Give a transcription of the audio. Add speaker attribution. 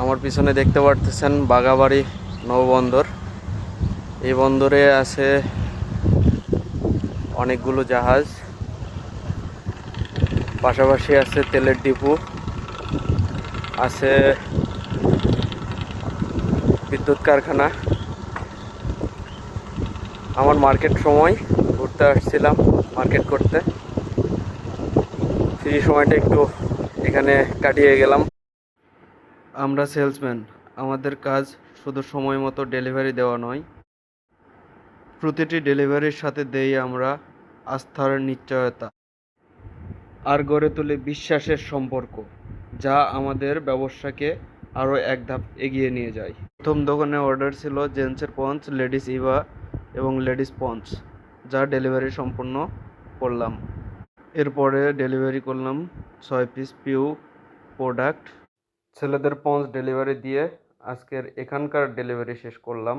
Speaker 1: আমার পিছনে দেখতে পারতেছেন বাগাবাড়ি নৌবন্দর। এই বন্দরে আছে অনেকগুলো জাহাজ, পাশাপাশি আছে তেলের ডিপো, আছে বিদ্যুৎ কারখানা। আমার মার্কেট সময় ঘুরতে আসছিলাম, মার্কেট করতে। ফ্রি সময়টা একটু এখানে কাটিয়ে গেলাম। আমরা সেলসম্যান, আমাদের কাজ শুধু সময় মতো ডেলিভারি দেওয়া নয়, প্রতিটি ডেলিভারির সাথে দেই আমরা আস্থার নিশ্চয়তা আর গড়ে তুলি বিশ্বাসের সম্পর্ক, যা আমাদের ব্যবসাকে আরও এক ধাপ এগিয়ে নিয়ে যায়। প্রথম দোকানে অর্ডার ছিল জেন্টসের পঞ্চ, লেডিস ইভা এবং লেডিস পঞ্চ, যা ডেলিভারি সম্পন্ন করলাম। এরপরে ডেলিভারি করলাম 6 পিস পিউ প্রোডাক্ট। ছেলেদের পঞ্চ ডেলিভারি দিয়ে আজকের এখানকার ডেলিভারি শেষ করলাম।